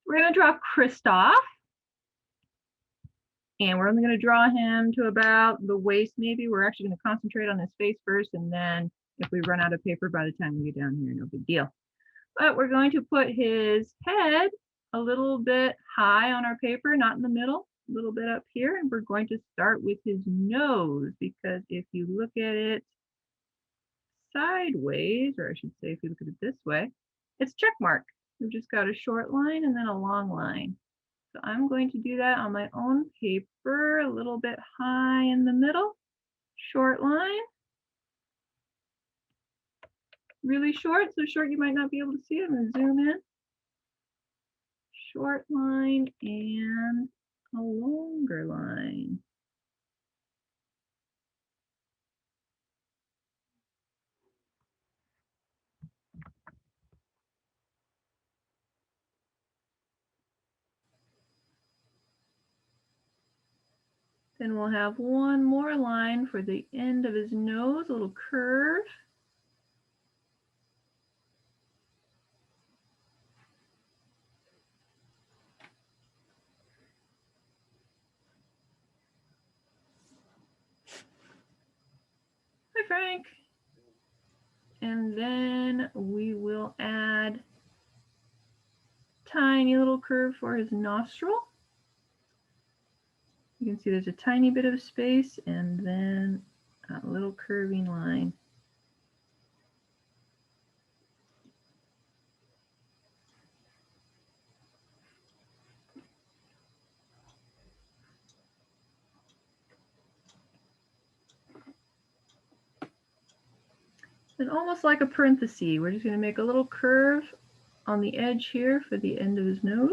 We're going to draw Kristoff. And we're only going to draw him to about the waist maybe. We're actually going to concentrate on his face first, and then if we run out of paper by the time we get down here, no big deal. But we're going to put his head a little bit high on our paper, not in the middle, a little bit up here. And we're going to start with his nose, because if you look at it sideways, or I should say if you look at it this way, it's check mark. We've just got a short line and then a long line. So I'm going to do that on my own paper, a little bit high in the middle, short line, really short, so short you might not be able to see it. I'm going to zoom in. Short line and a longer line. Then we'll have one more line for the end of his nose, a little curve. Hi, Frank. And then we will add tiny little curve for his nostril. You can see there's a tiny bit of space and then a little curving line. And almost like a parenthesis, we're just going to make a little curve on the edge here for the end of his nose.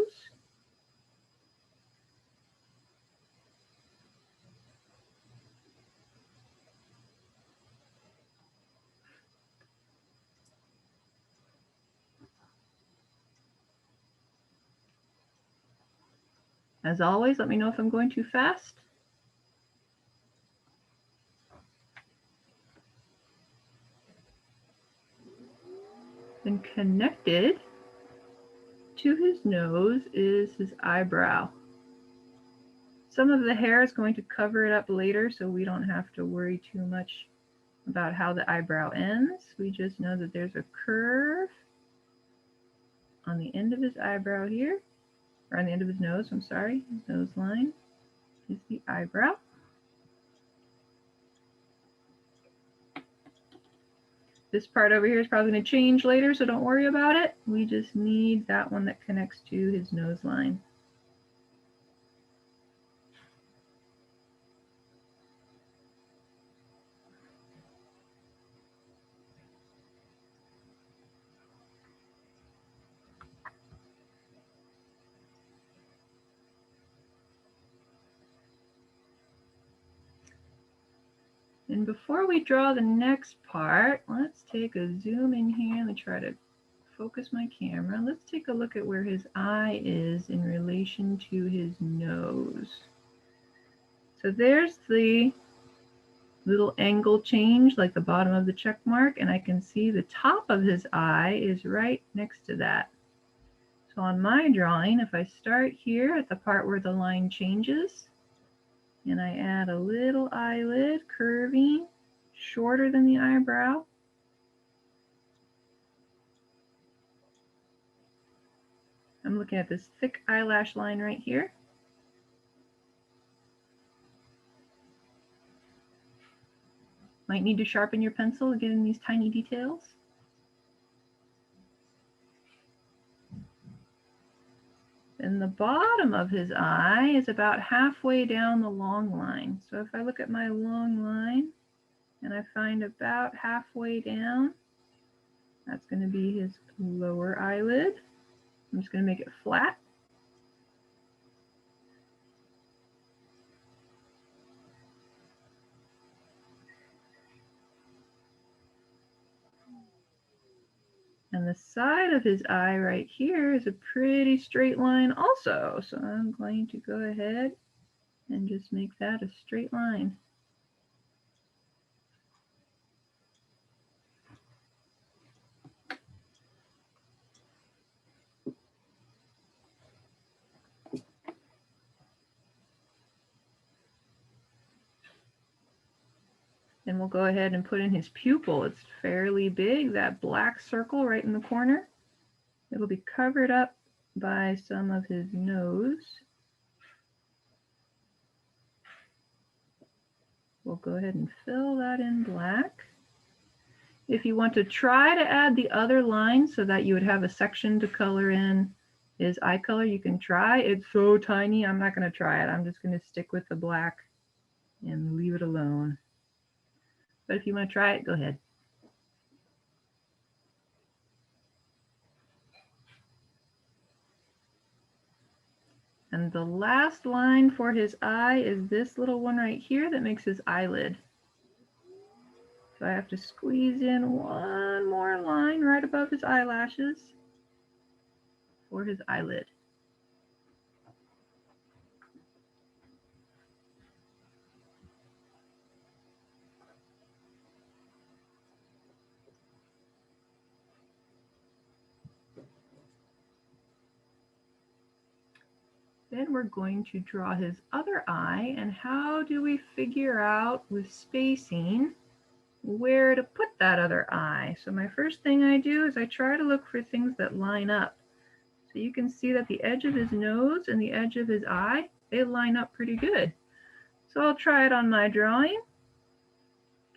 As always, let me know if I'm going too fast. And connected to his nose is his eyebrow. Some of the hair is going to cover it up later, so we don't have to worry too much about how the eyebrow ends. We just know that there's a curve on the end of his eyebrow here, or on the end of his nose, I'm sorry. His nose line is the eyebrow. This part over here is probably going to change later, so don't worry about it. We just need that one that connects to his nose line. And before we draw the next part, let's take a zoom in here. Let me try to focus my camera. Let's take a look at where his eye is in relation to his nose. So there's the little angle change, like the bottom of the check mark, and I can see the top of his eye is right next to that. So on my drawing, if I start here at the part where the line changes, and I add a little eyelid curving shorter than the eyebrow, I'm looking at this thick eyelash line right here. Might need to sharpen your pencil to get in these tiny details. Then the bottom of his eye is about halfway down the long line. So if I look at my long line and I find about halfway down, that's going to be his lower eyelid. I'm just going to make it flat. And the side of his eye right here is a pretty straight line also. So I'm going to go ahead and just make that a straight line. And we'll go ahead and put in his pupil. It's fairly big, that black circle right in the corner. It'll be covered up by some of his nose. We'll go ahead and fill that in black. If you want to try to add the other line so that you would have a section to color in his eye color, you can try. It's so tiny, I'm not going to try it. I'm just going to stick with the black and leave it alone. But if you want to try it, go ahead. And the last line for his eye is this little one right here that makes his eyelid. So I have to squeeze in one more line right above his eyelashes for his eyelid. Then we're going to draw his other eye, and how do we figure out with spacing where to put that other eye? So my first thing I do is I try to look for things that line up. So you can see that the edge of his nose and the edge of his eye, they line up pretty good. So I'll try it on my drawing.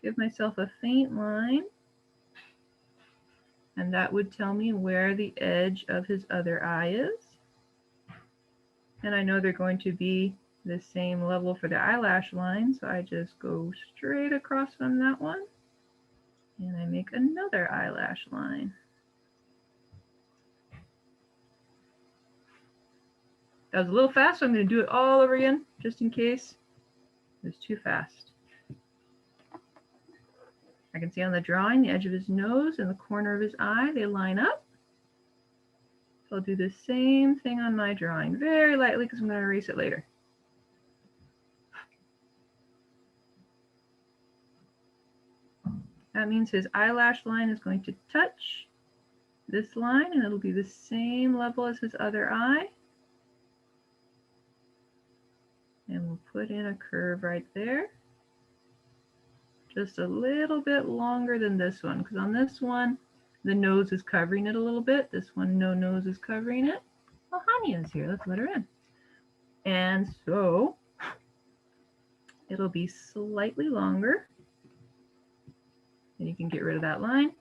Give myself a faint line, and that would tell me where the edge of his other eye is. And I know they're going to be the same level for the eyelash line, so I just go straight across from that one, and I make another eyelash line. That was a little fast, so I'm going to do it all over again, just in case it was too fast. I can see on the drawing the edge of his nose and the corner of his eye, they line up. So I'll do the same thing on my drawing, very lightly because I'm going to erase it later. That means his eyelash line is going to touch this line, and it'll be the same level as his other eye. And we'll put in a curve right there. Just a little bit longer than this one, because on this one, the nose is covering it a little bit. This one, no nose is covering it. Well, Hanya's here. Let's let her in. And so it'll be slightly longer. And you can get rid of that line.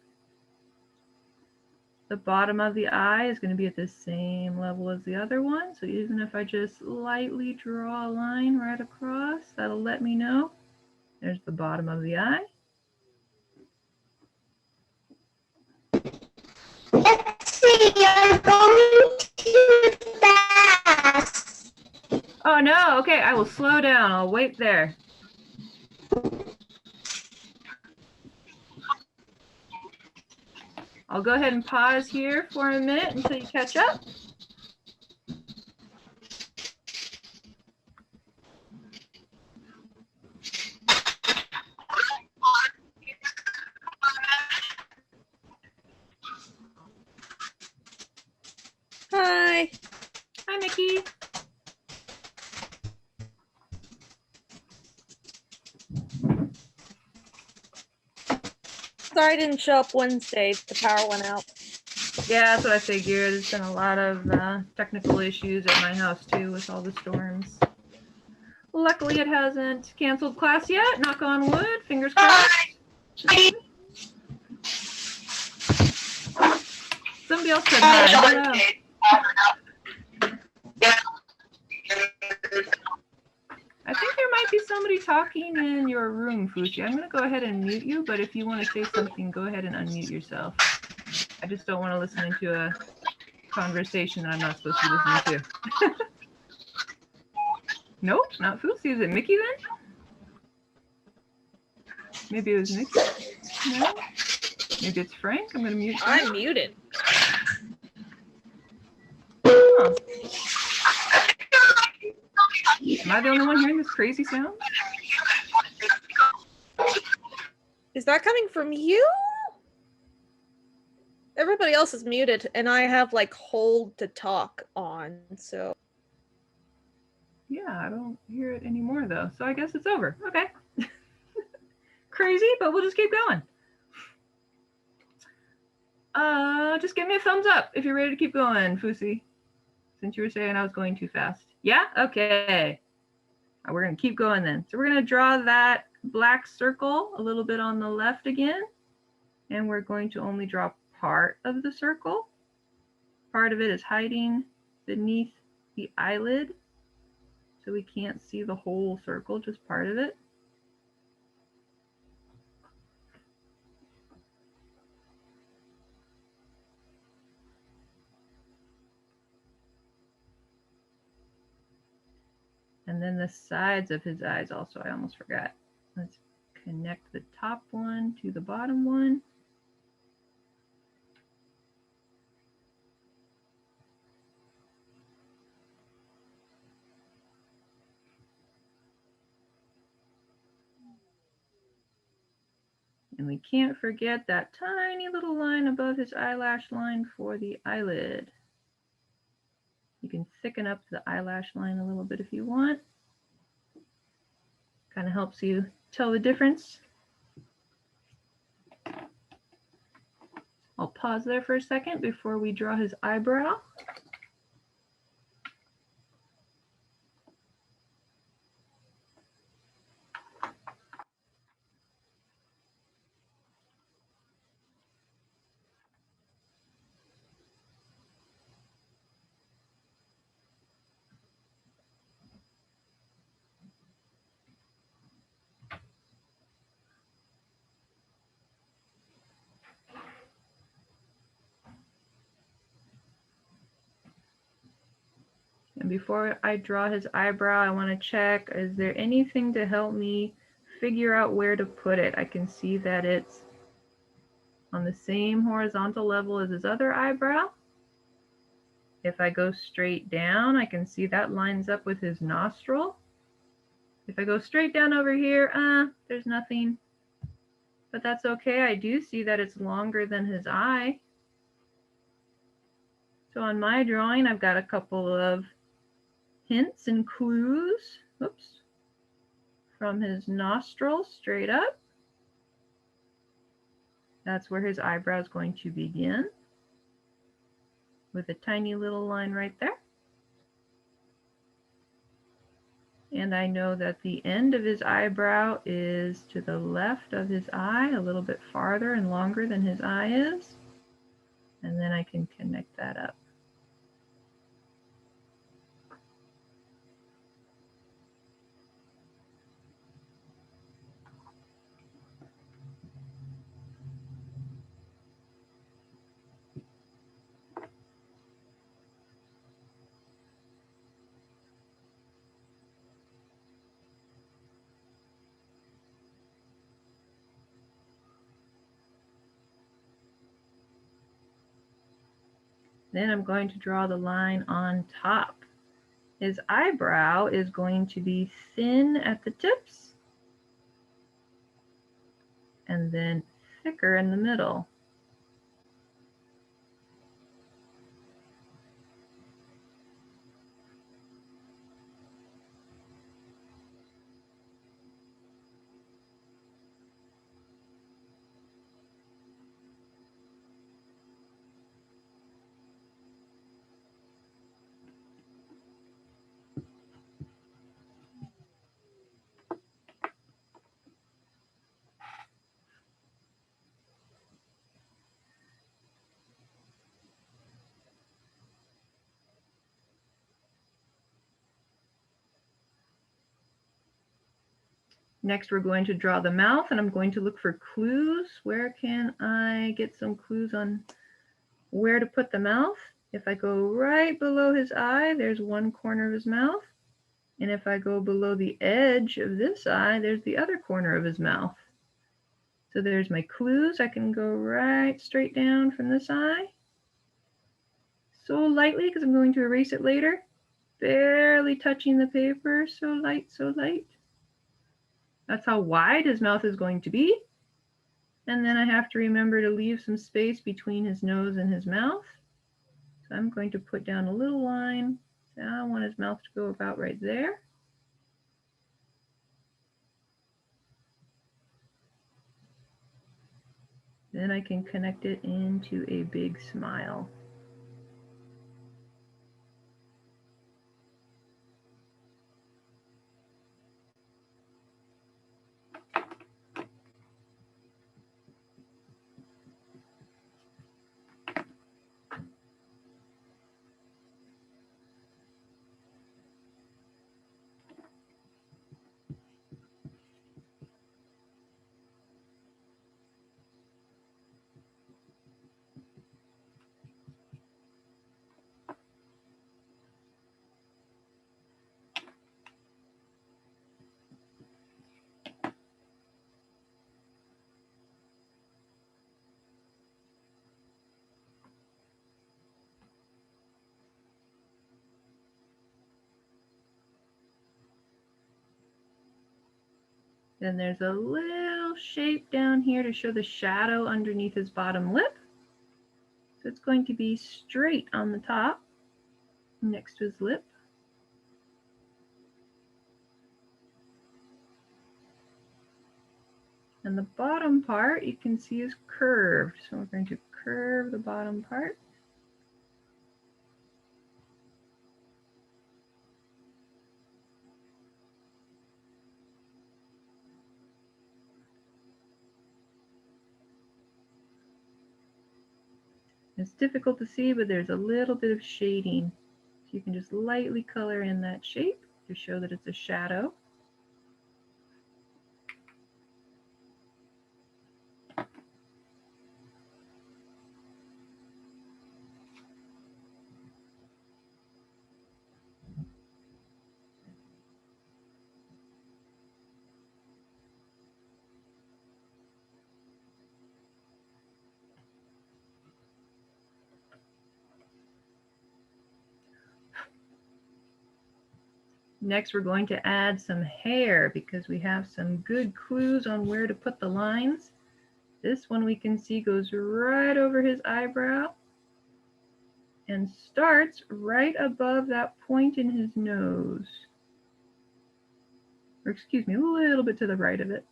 The bottom of the eye is going to be at the same level as the other one. So even if I just lightly draw a line right across, that'll let me know. There's the bottom of the eye. Betsy, you're going too fast. Oh no, okay, I will slow down. I'll wait there. I'll go ahead and pause here for a minute until you catch up. Hi. Hi, Mickey. Sorry I didn't show up Wednesday. The power went out. Yeah, that's what I figured. There's been a lot of technical issues at my house too with all the storms. Luckily, it hasn't canceled class yet. Knock on wood. Fingers crossed. Somebody else said hi. I think there might be somebody talking in your room, Fushi. I'm going to go ahead and mute you, but if you want to say something, go ahead and unmute yourself. I just don't want to listen into a conversation that I'm not supposed to be listening to. Nope, not Fushi. Is it Mickey then? Maybe it was Mickey? No? Maybe it's Frank? I'm going to mute Frank. I'm muted. Huh. Am I the only one hearing this crazy sound? Is that coming from you? Everybody else is muted, and I have like hold to talk on, so. Yeah, I don't hear it anymore though. So I guess it's over. Okay. crazy, but we'll just keep going. Just give me a thumbs up if you're ready to keep going, Fusi. Since you were saying I was going too fast. Yeah? Okay. We're going to keep going then. So we're going to draw that black circle a little bit on the left again. And we're going to only draw part of the circle. Part of it is hiding beneath the eyelid. So we can't see the whole circle, just part of it. And then the sides of his eyes also, I almost forgot. Let's connect the top one to the bottom one. And we can't forget that tiny little line above his eyelash line for the eyelid. You can thicken up the eyelash line a little bit if you want. Kind of helps you tell the difference. I'll pause there for a second before we draw his eyebrow. And before I draw his eyebrow, I want to check, is there anything to help me figure out where to put it? I can see that it's on the same horizontal level as his other eyebrow. If I go straight down, I can see that lines up with his nostril. If I go straight down over here, there's nothing, but that's okay. I do see that it's longer than his eye. So on my drawing, I've got a couple of hints and clues, oops, from his nostril straight up. That's where his eyebrow is going to begin, with a tiny little line right there. And I know that the end of his eyebrow is to the left of his eye, a little bit farther and longer than his eye is. And then I can connect that up. Then I'm going to draw the line on top. His eyebrow is going to be thin at the tips and then thicker in the middle. Next, we're going to draw the mouth, and I'm going to look for clues. Where can I get some clues on where to put the mouth? If I go right below his eye, there's one corner of his mouth. And if I go below the edge of this eye, there's the other corner of his mouth. So there's my clues. I can go right straight down from this eye. So lightly, because I'm going to erase it later. Barely touching the paper, so light, so light. That's how wide his mouth is going to be. And then I have to remember to leave some space between his nose and his mouth. So I'm going to put down a little line. So I want his mouth to go about right there. Then I can connect it into a big smile. Then there's a little shape down here to show the shadow underneath his bottom lip. So it's going to be straight on the top next to his lip. And the bottom part you can see is curved. So we're going to curve the bottom part. It's difficult to see, but there's a little bit of shading. So you can just lightly color in that shape to show that it's a shadow. Next, we're going to add some hair because we have some good clues on where to put the lines. This one we can see goes right over his eyebrow and starts right above that point in his nose. Or excuse me, a little bit to the right of it.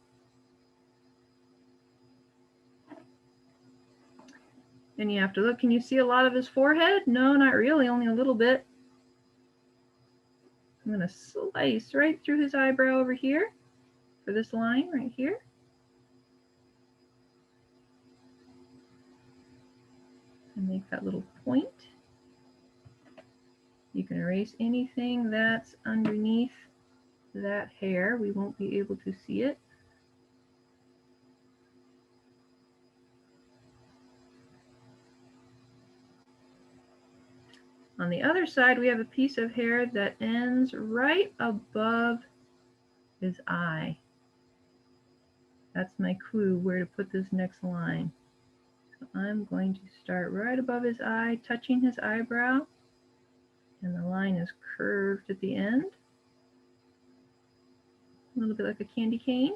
And you have to look, can you see a lot of his forehead? No, not really, only a little bit. I'm going to slice right through his eyebrow over here for this line right here. And make that little point. You can erase anything that's underneath that hair. We won't be able to see it. On the other side, we have a piece of hair that ends right above his eye. That's my clue where to put this next line. So I'm going to start right above his eye, touching his eyebrow, and the line is curved at the end. A little bit like a candy cane.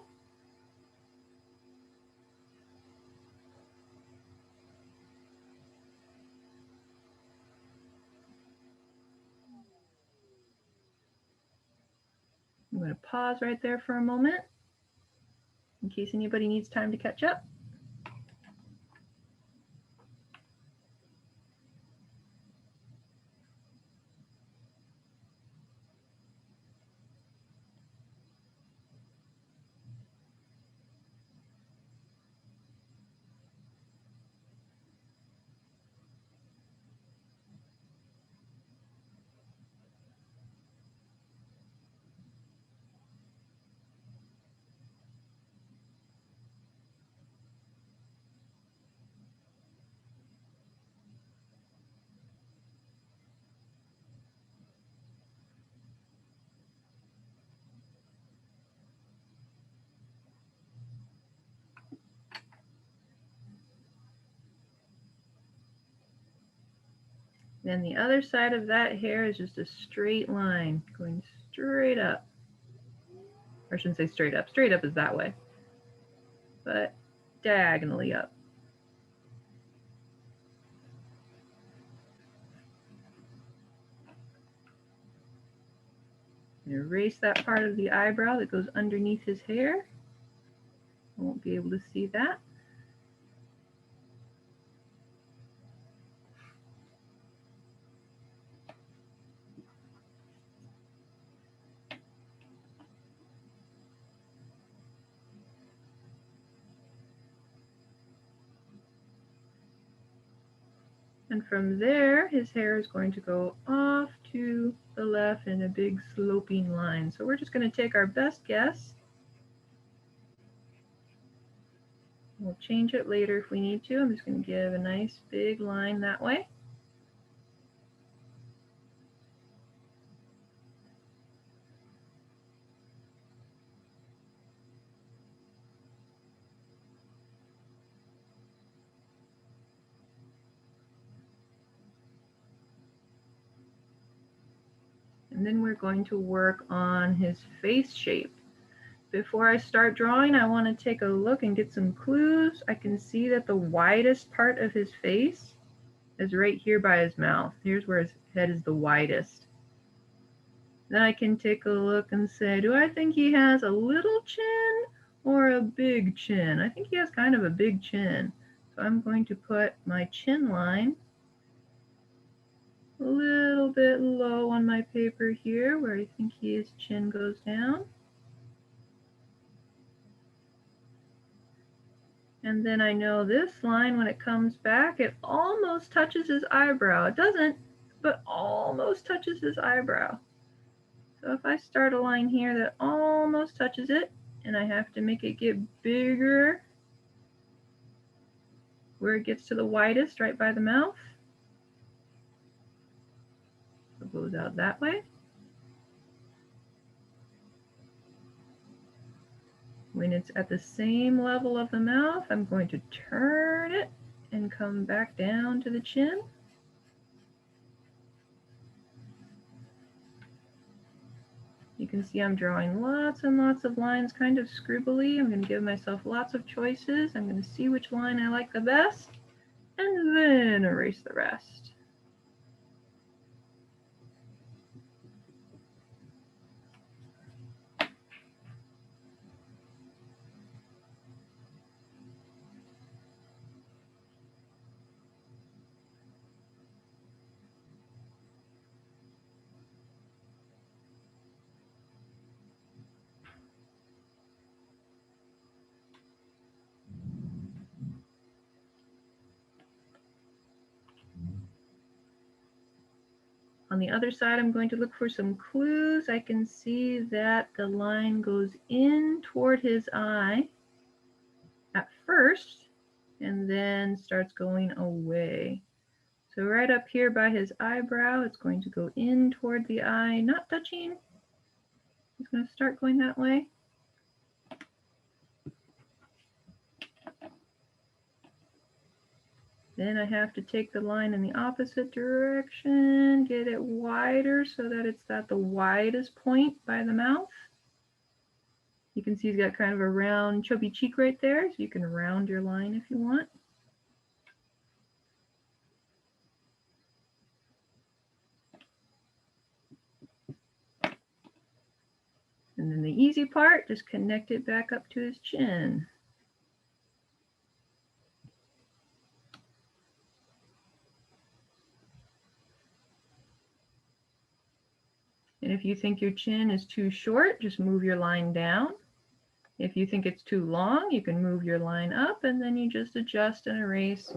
I'm going to pause right there for a moment in case anybody needs time to catch up. Then the other side of that hair is just a straight line going straight up. Or I shouldn't say straight up. Straight up is that way. But diagonally up. And erase that part of the eyebrow that goes underneath his hair. I won't be able to see that. And from there, his hair is going to go off to the left in a big sloping line. So we're just going to take our best guess. We'll change it later if we need to. I'm just going to give a nice big line that way. And then we're going to work on his face shape. Before I start drawing, I want to take a look and get some clues. I can see that the widest part of his face is right here by his mouth. Here's where his head is the widest. Then I can take a look and say, do I think he has a little chin or a big chin? I think he has kind of a big chin. So I'm going to put my chin line a little bit low on my paper here where I think his chin goes down. And then I know this line, when it comes back, it almost touches his eyebrow. It doesn't, but almost touches his eyebrow. So if I start a line here that almost touches it, and I have to make it get bigger where it gets to the widest, right by the mouth. So it goes out that way. When it's at the same level of the mouth, I'm going to turn it and come back down to the chin. You can see I'm drawing lots and lots of lines, kind of scribbly. I'm going to give myself lots of choices. I'm going to see which line I like the best, and then erase the rest. On the other side, I'm going to look for some clues. I can see that the line goes in toward his eye at first, and then starts going away. So right up here by his eyebrow, it's going to go in toward the eye, not touching. It's going to start going that way. Then I have to take the line in the opposite direction, get it wider so that it's at the widest point by the mouth. You can see he's got kind of a round, chubby cheek right there, so you can round your line if you want. And then the easy part, just connect it back up to his chin. And if you think your chin is too short, just move your line down. If you think it's too long, you can move your line up, and then you just adjust and erase.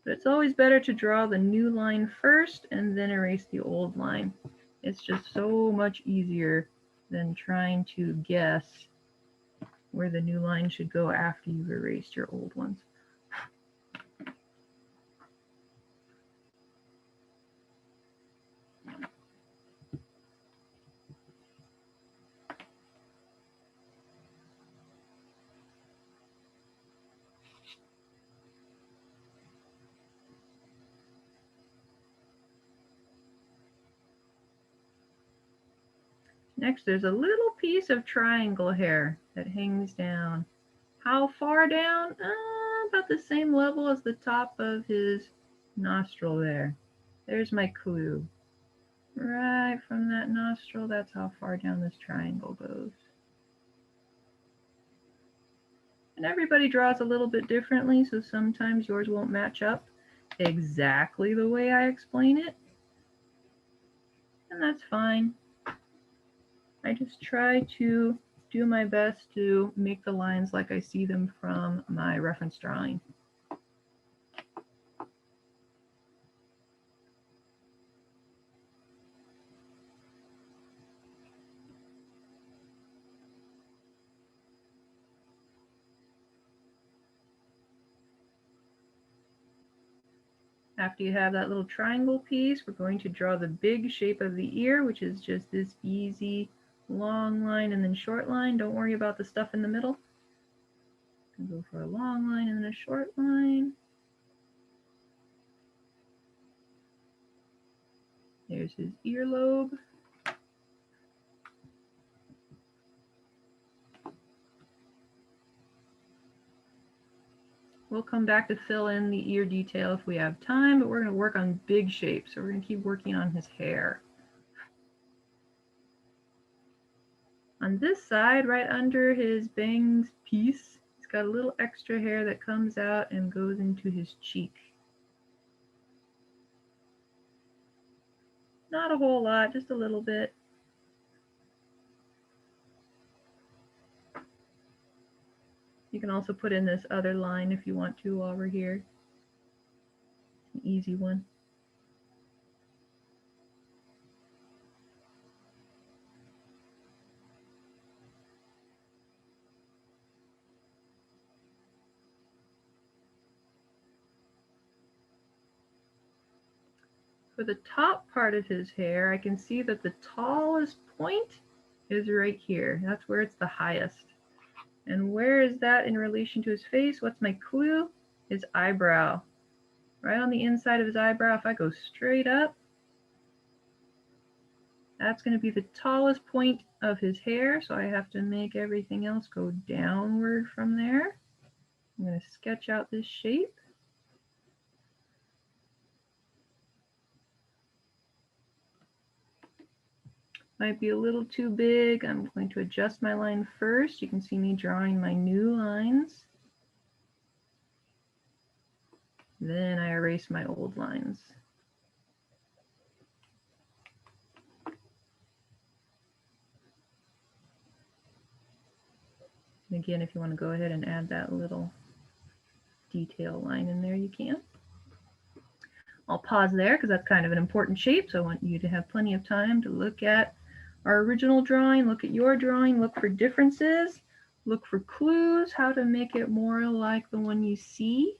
But it's always better to draw the new line first and then erase the old line. It's just so much easier than trying to guess where the new line should go after you've erased your old ones. Next, there's a little piece of triangle hair that hangs down. How far down? About the same level as the top of his nostril there. There's my clue. Right from that nostril, that's how far down this triangle goes. And everybody draws a little bit differently, so sometimes yours won't match up exactly the way I explain it. And that's fine. I just try to do my best to make the lines like I see them from my reference drawing. After you have that little triangle piece, we're going to draw the big shape of the ear, which is just this easy long line and then short line. Don't worry about the stuff in the middle. Go for a long line and then a short line. There's his earlobe. We'll come back to fill in the ear detail if we have time, but we're going to work on big shapes. So we're going to keep working on his hair. On this side, right under his bangs piece, he's got a little extra hair that comes out and goes into his cheek. Not a whole lot, just a little bit. You can also put in this other line if you want to while we're here. An easy one. For the top part of his hair, I can see that the tallest point is right here. That's where it's the highest. And where is that in relation to his face? What's my clue? His eyebrow. Right on the inside of his eyebrow, if I go straight up, that's going to be the tallest point of his hair, so I have to make everything else go downward from there. I'm going to sketch out this shape. Might be a little too big. I'm going to adjust my line first. You can see me drawing my new lines. Then I erase my old lines. And again, if you want to go ahead and add that little detail line in there, you can. I'll pause there because that's kind of an important shape, so I want you to have plenty of time to look at our original drawing, look at your drawing, look for differences, look for clues, how to make it more like the one you see.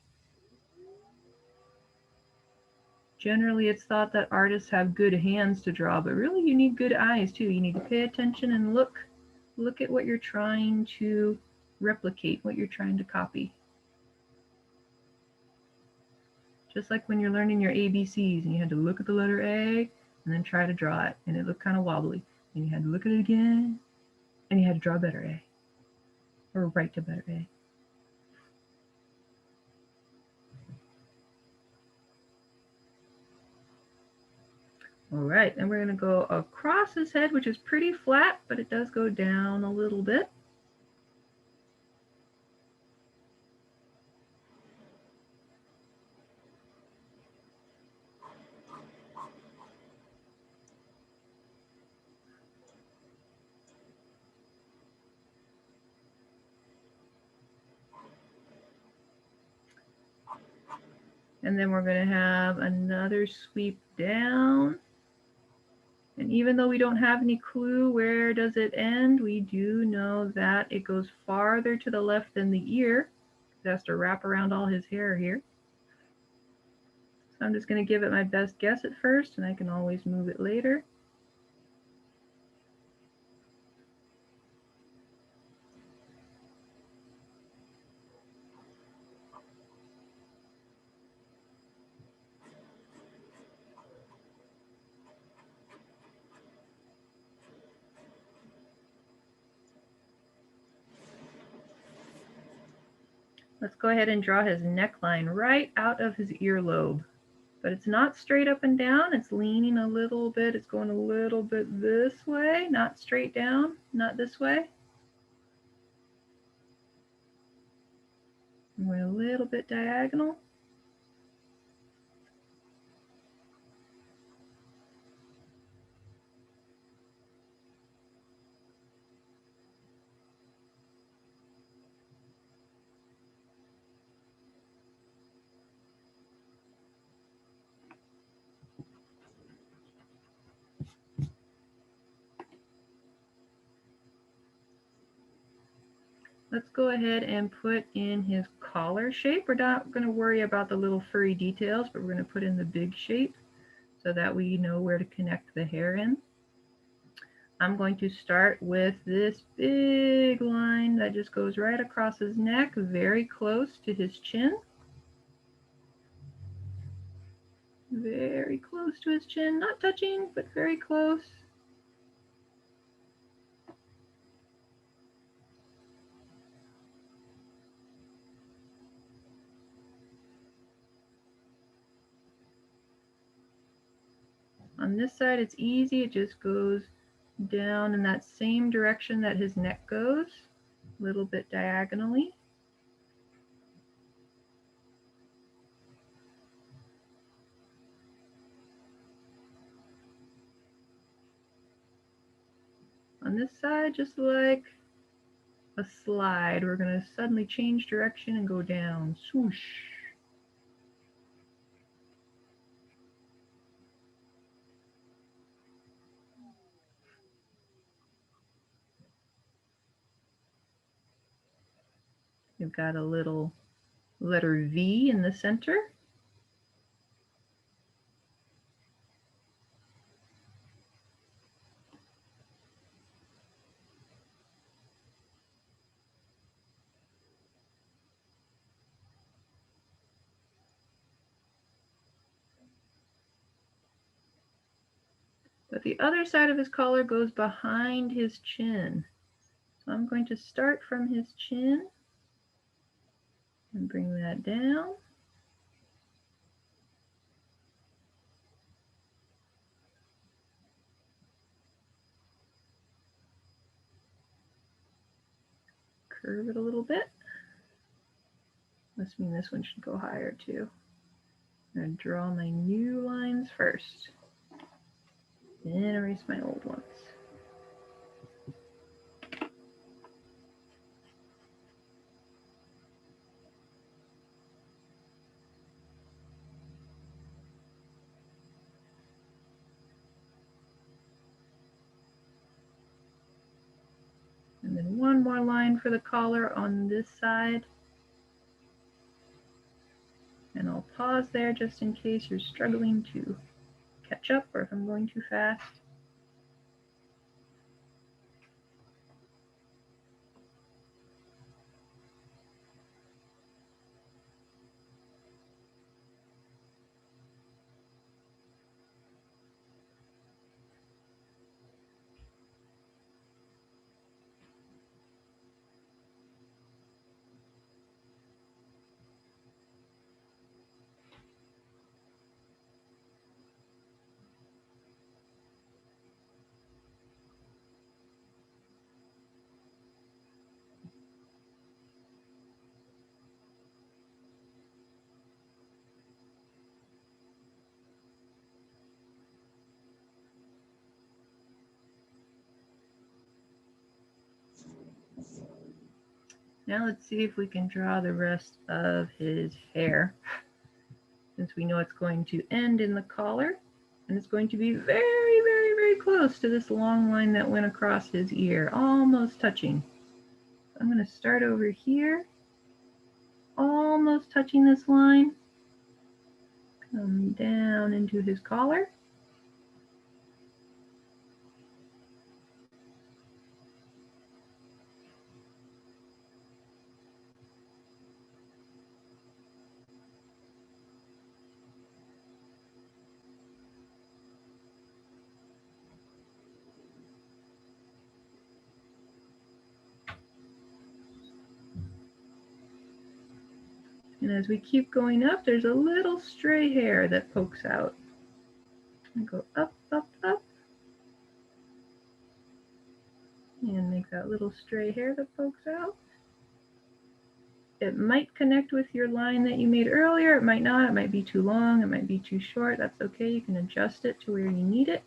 Generally, it's thought that artists have good hands to draw, but really you need good eyes too. You need to pay attention and look at what you're trying to replicate, what you're trying to copy. Just like when you're learning your ABCs and you had to look at the letter A and then try to draw it, and it looked kind of wobbly. And you had to look at it again, and you had to draw a better A, or write a better A. All right, and we're going to go across his head, which is pretty flat, but it does go down a little bit. And then we're going to have another sweep down. And even though we don't have any clue where does it end, we do know that it goes farther to the left than the ear. It has to wrap around all his hair here. So I'm just going to give it my best guess at first, and I can always move it later. Let's go ahead and draw his neckline right out of his earlobe. But it's not straight up and down, it's leaning a little bit, it's going a little bit this way, not straight down, not this way. I'm going a little bit diagonal. let's go ahead and put in his collar shape. We're not going to worry about the little furry details, but we're going to put in the big shape so that we know where to connect the hair in. I'm going to start with this big line that just goes right across his neck, very close to his chin. Very close to his chin, not touching, but very close. On this side, it's easy. It just goes down in that same direction that his neck goes, a little bit diagonally. On this side, just like a slide, we're going to suddenly change direction and go down. Swoosh. You've got a little letter V in the center. But the other side of his collar goes behind his chin. So I'm going to start from his chin and bring that down. Curve it a little bit. Must mean this one should go higher too. I'm going to draw my new lines first, then erase my old ones. And then one more line for the collar on this side. And I'll pause there just in case you're struggling to catch up or if I'm going too fast. Now let's see if we can draw the rest of his hair. Since we know it's going to end in the collar, and it's going to be very, very, very close to this long line that went across his ear, almost touching. I'm going to start over here, almost touching this line, come down into his collar. And as we keep going up, there's a little stray hair that pokes out. And go up, up, up. And make that little stray hair that pokes out. It might connect with your line that you made earlier. It might not. It might be too long. It might be too short. That's okay. You can adjust it to where you need it.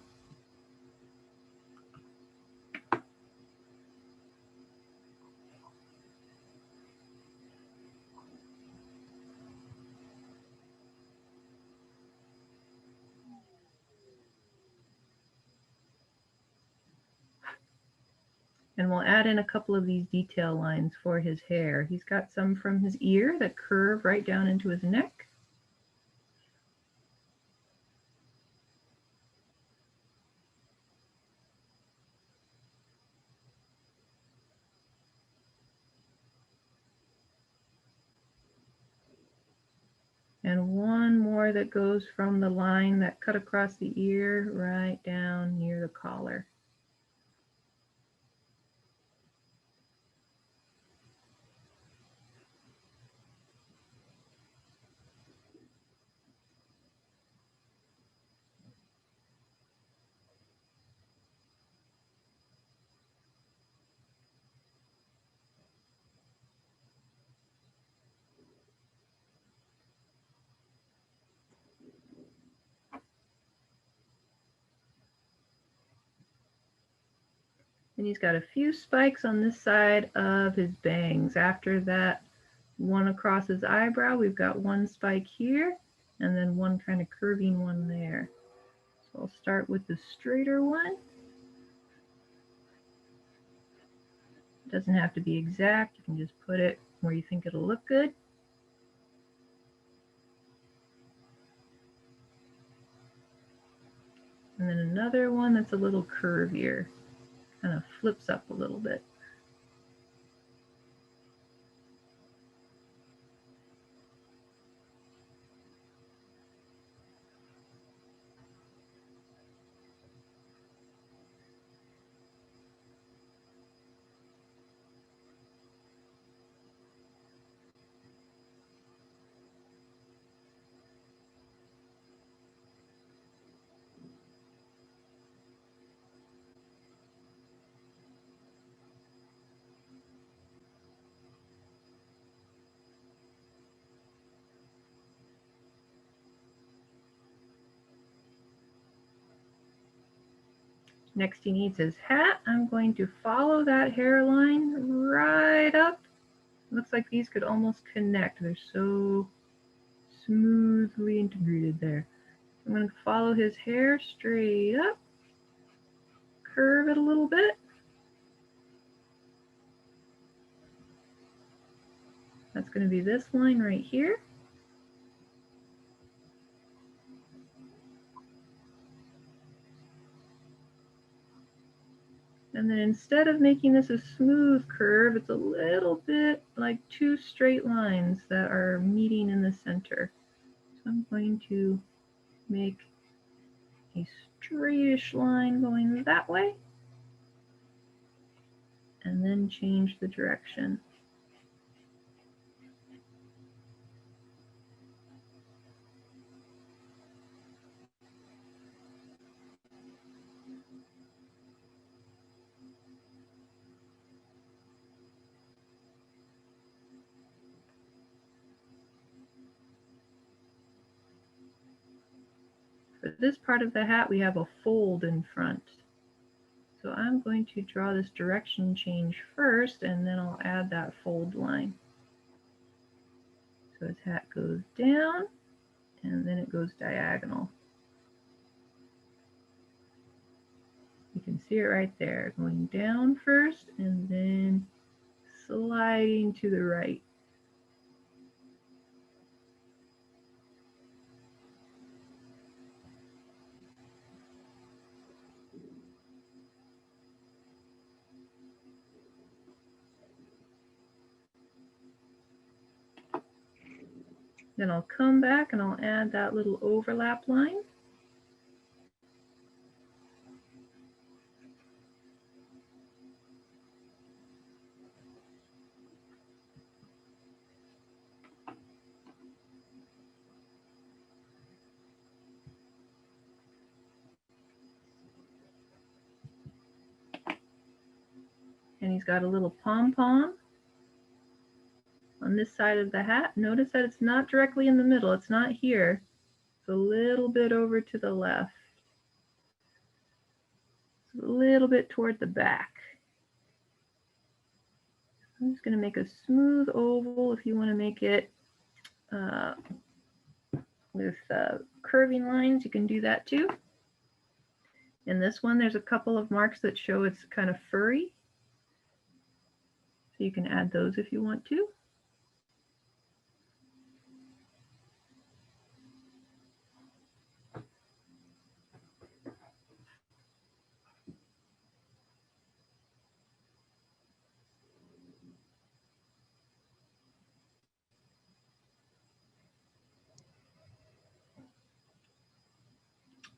And we'll add in a couple of these detail lines for his hair. He's got some from his ear that curve right down into his neck. And one more that goes from the line that cut across the ear right down near the collar. And he's got a few spikes on this side of his bangs. After that one across his eyebrow, we've got one spike here, and then one kind of curving one there. So I'll start with the straighter one. It doesn't have to be exact. You can just put it where you think it'll look good. And then another one that's a little curvier, kind of flips up a little bit. Next he needs his hat. I'm going to follow that hairline right up. Looks like these could almost connect. They're so smoothly integrated there. I'm going to follow his hair straight up, curve it a little bit. That's going to be this line right here. And then instead of making this a smooth curve, it's a little bit like two straight lines that are meeting in the center. So I'm going to make a straightish line going that way, and then change the direction. For this part of the hat, we have a fold in front. So I'm going to draw this direction change first, and then I'll add that fold line. So his hat goes down, and then it goes diagonal. You can see it right there, going down first, and then sliding to the right. Then I'll come back and I'll add that little overlap line. And he's got a little pom-pom on this side of the hat. Notice that it's not directly in the middle. It's not here. It's a little bit over to the left. It's a little bit toward the back. I'm just going to make a smooth oval. If you want to make it with curving lines, you can do that too. In this one, there's a couple of marks that show it's kind of furry. So you can add those if you want to.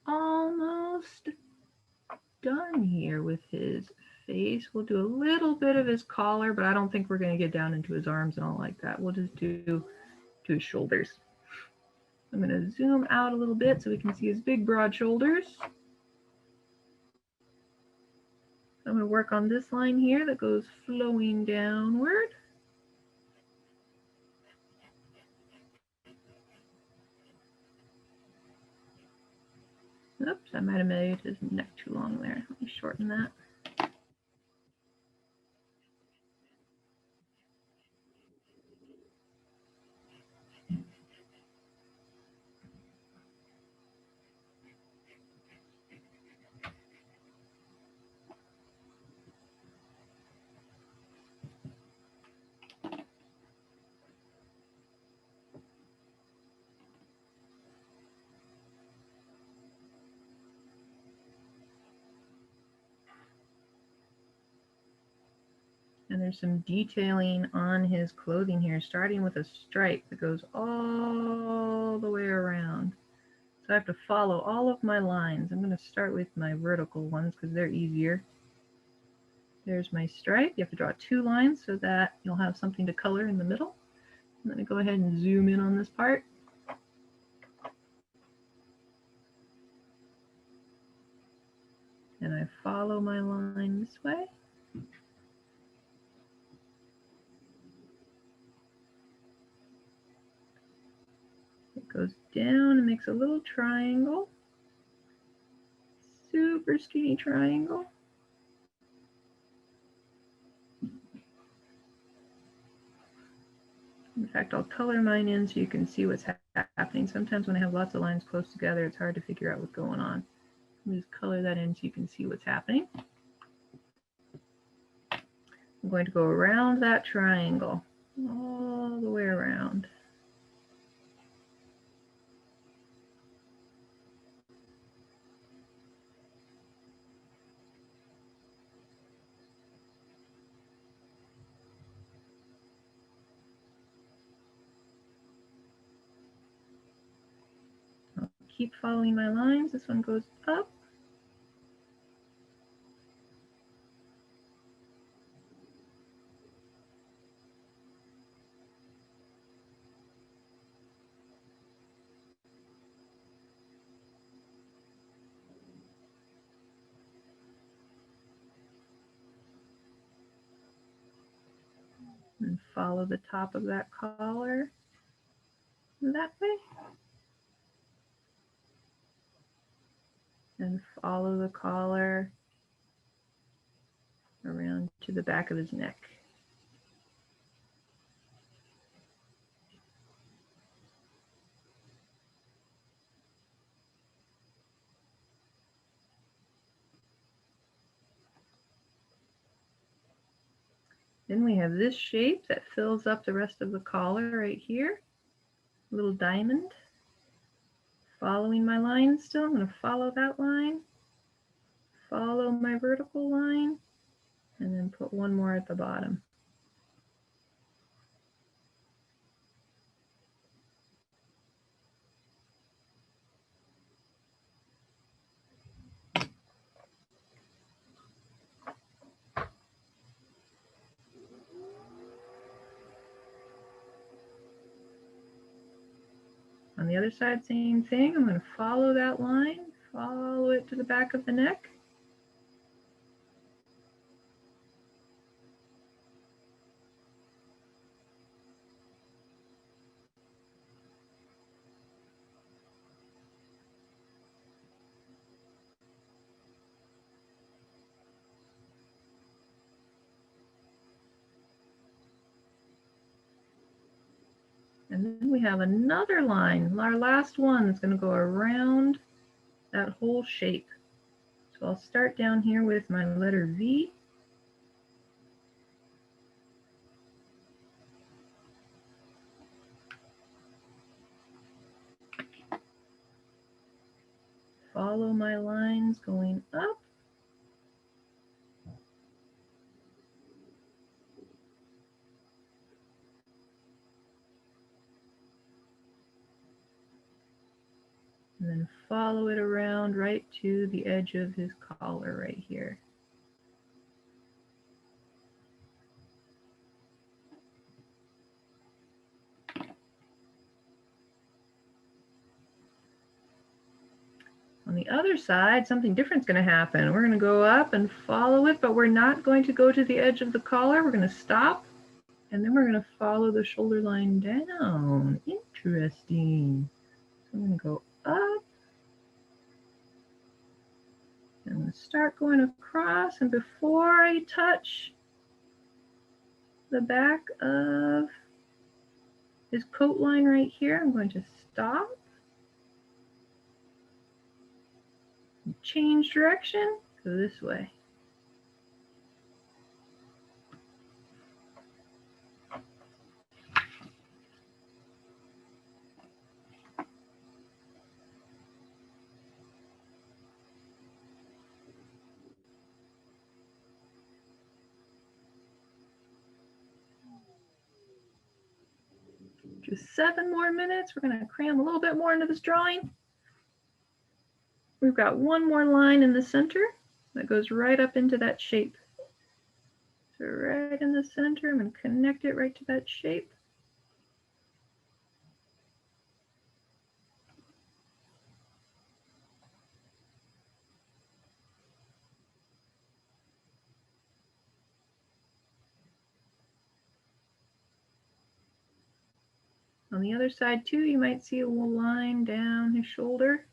Almost done here with his face. We'll do a little bit of his collar, but I don't think we're going to get down into his arms and all like that. We'll just do to his shoulders. I'm going to zoom out a little bit so we can see his big broad shoulders. I'm going to work on this line here that goes flowing downward. Oops, I might have made his neck too long there. Let me shorten that. And there's some detailing on his clothing here, starting with a stripe that goes all the way around. So I have to follow all of my lines. I'm going to start with my vertical ones because they're easier. There's my stripe. You have to draw 2 lines so that you'll have something to color in the middle. I'm going to go ahead and zoom in on this part. And I follow my line this way. It goes down and makes a little triangle. Super skinny triangle. In fact, I'll color mine in so you can see what's happening. Sometimes when I have lots of lines close together, it's hard to figure out what's going on. Let me just color that in so you can see what's happening. I'm going to go around that triangle, all the way around. I'll keep following my lines. This one goes up. And follow the top of that collar that way. And follow the collar around to the back of his neck. Then we have this shape that fills up the rest of the collar right here. A little diamond. Following my line still, I'm going to follow that line, follow my vertical line, and then put one more at the bottom. On the other side, same thing. I'm going to follow that line, follow it to the back of the neck. And then we have another line, our last one, that's going to go around that whole shape. So I'll start down here with my letter V. follow my lines going up. And then follow it around right to the edge of his collar right here. On the other side, something different is going to happen. We're going to go up and follow it, but we're not going to go to the edge of the collar. We're going to stop, and then we're going to follow the shoulder line down. Interesting. So I'm going to go up, and I'm going to start going across, and before I touch the back of his coat line right here, I'm going to stop. Change direction, go this way. Just 7 more minutes. We're going to cram a little bit more into this drawing. We've got one more line in the center that goes right up into that shape. So right in the center, I'm going to connect it right to that shape. On the other side too, you might see a little line down his shoulder.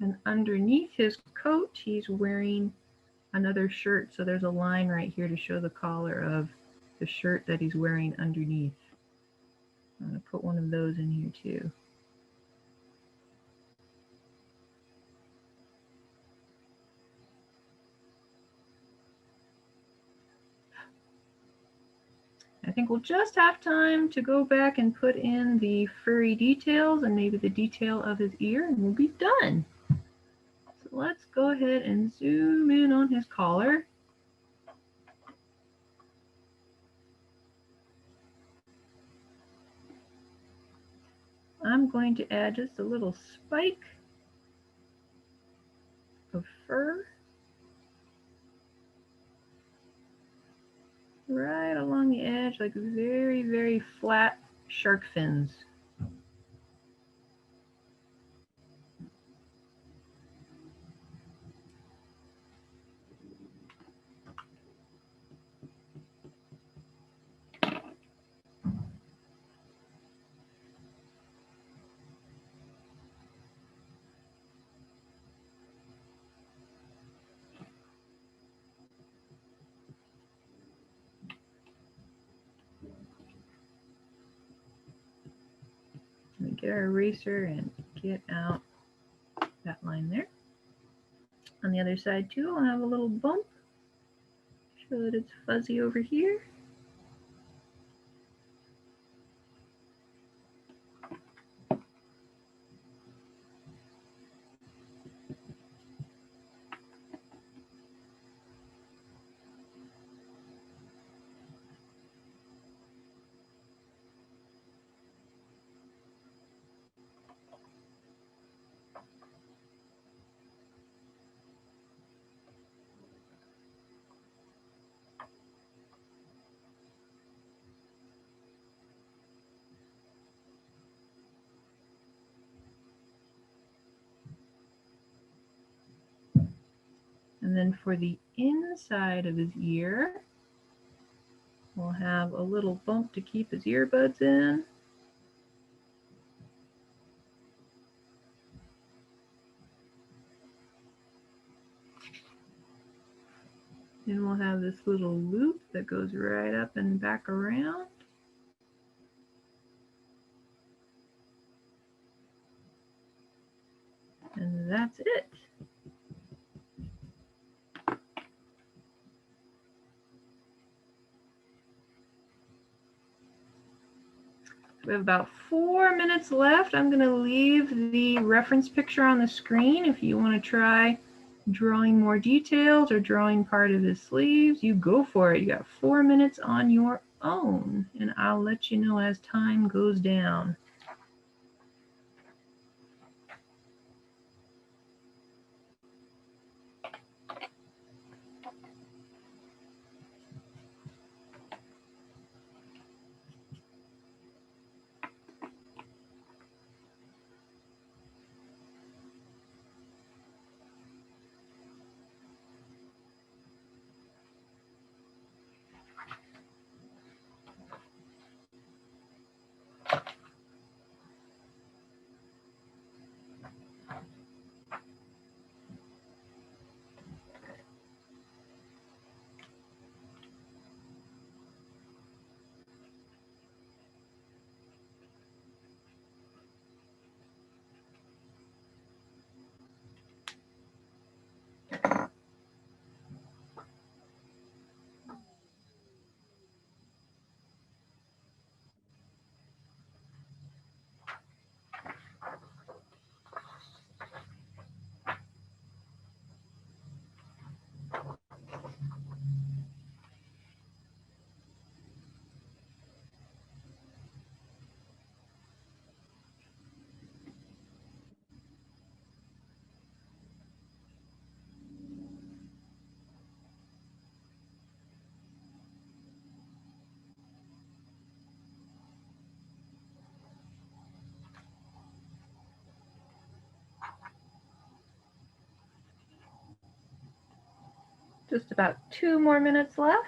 And underneath his coat, he's wearing another shirt. So there's a line right here to show the collar of the shirt that he's wearing underneath. I'm going to put one of those in here too. I think we'll just have time to go back and put in the furry details and maybe the detail of his ear, and we'll be done. So let's go ahead and zoom in on his collar. I'm going to add just a little spike of fur right along the edge, like very, very flat shark fins. Let me get our eraser and get out that line there. On the other side too, I'll have a little bump. Show that it's fuzzy over here. And then for the inside of his ear, we'll have a little bump to keep his earbuds in. Then we'll have this little loop that goes right up and back around. And And that's it. We have about 4 minutes left. I'm going to leave the reference picture on the screen. If you want to try drawing more details or drawing part of his sleeves, you go for it. You got 4 minutes on your own, and I'll let you know as time goes down. Just about 2 more minutes left.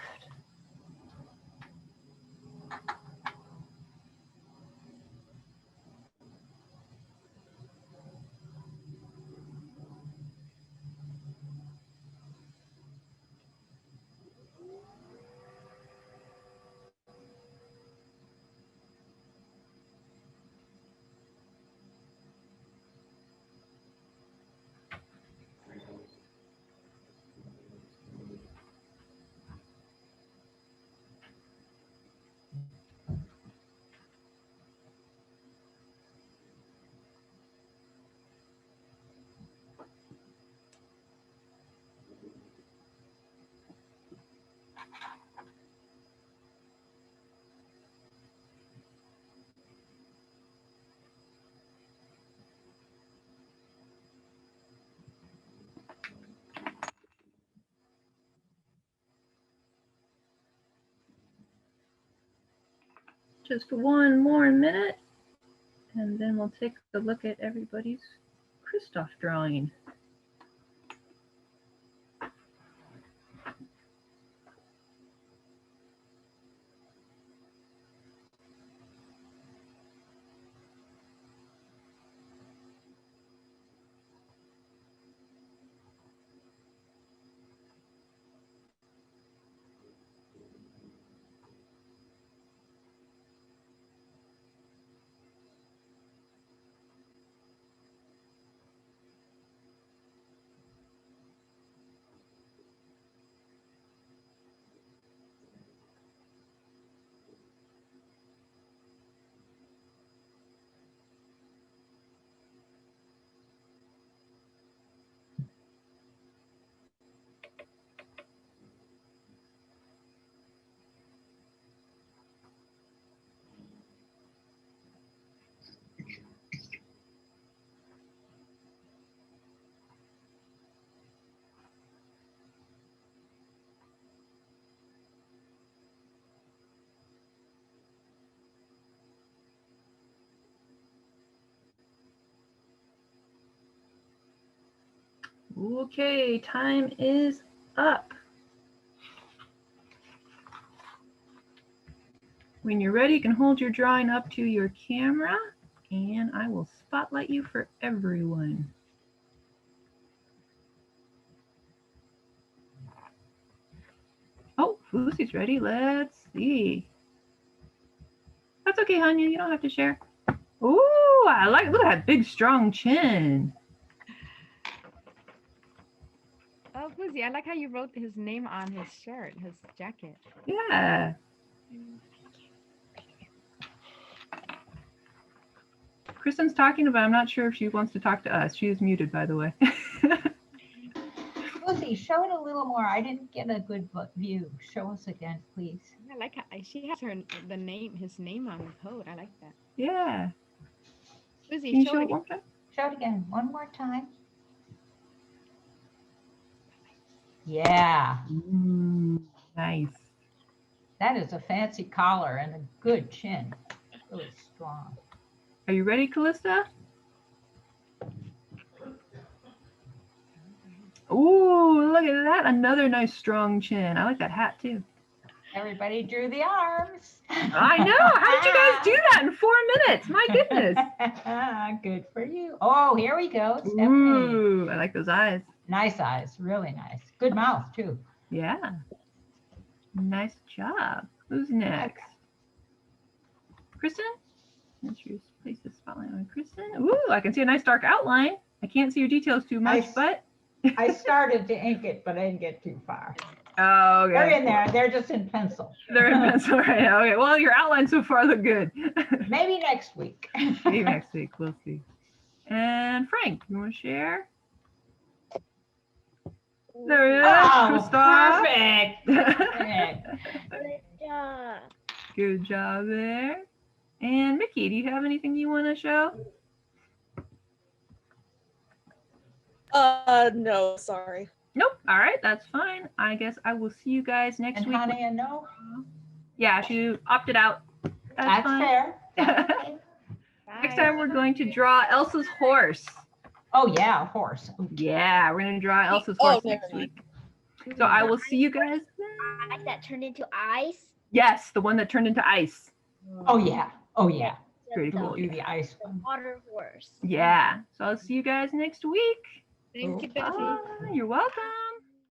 Just 1 more minute, and then we'll take a look at everybody's Kristoff drawing. Okay, time is up. When you're ready, you can hold your drawing up to your camera, and I will spotlight you for everyone. Oh, Lucy's ready. Let's see. That's okay, Hanya. You don't have to share. Ooh, I like, look at that big, strong chin. Susie, I like how you wrote his name on his shirt, his jacket. Yeah. Kristen's talking, but I'm not sure if she wants to talk to us. She is muted, by the way. Lucy, show it a little more. I didn't get a good view. Show us again, please. I like how she has his name on the coat. I like that. Yeah. Susie, Can you show show it it one more time? Show it again. One more time. Yeah, Nice. that is a fancy collar and a good chin. Really strong. Are you ready, Callista? Ooh, look at that. Another nice strong chin. I like that hat too. Everybody drew the arms. I know. How did you guys do that in 4 minutes? My goodness. Good for you. Oh, here we go. Stephanie. Ooh, I like those eyes. Nice eyes. Really nice. Good mouth, too. Yeah. Nice job. Who's next? Kristen? Let's just place the spotlight on Kristen. Ooh, I can see a nice dark outline. I can't see your details too much, but. I started to ink it, but I didn't get too far. Oh, okay. They're in there. They're just in pencil. They're in pencil right now. Okay, well, your outlines so far look good. Maybe next week. Maybe next week, we'll see. And Frank, you want to share? There he is, Oh, Kristoff. perfect. Good job. Good job there. And Mickey, do you have anything you want to show? No, sorry. Nope. All right, that's fine. I guess I will see you guys next And week. honey, and no, Yeah, she opted out. that's fine. fair. Next time we're going to draw Elsa's horse. Oh yeah, a horse. Yeah, we're going to draw Elsa's Oh, horse never next mind. week. So I will see you guys then. Eyes that turned into eyes. Yes, the one that turned into ice. Oh yeah. Oh yeah. Pretty We'll cool. do the ice The one. water horse. Yeah. So I'll see you guys next week. Thank you, Bye. Betsy. You're welcome.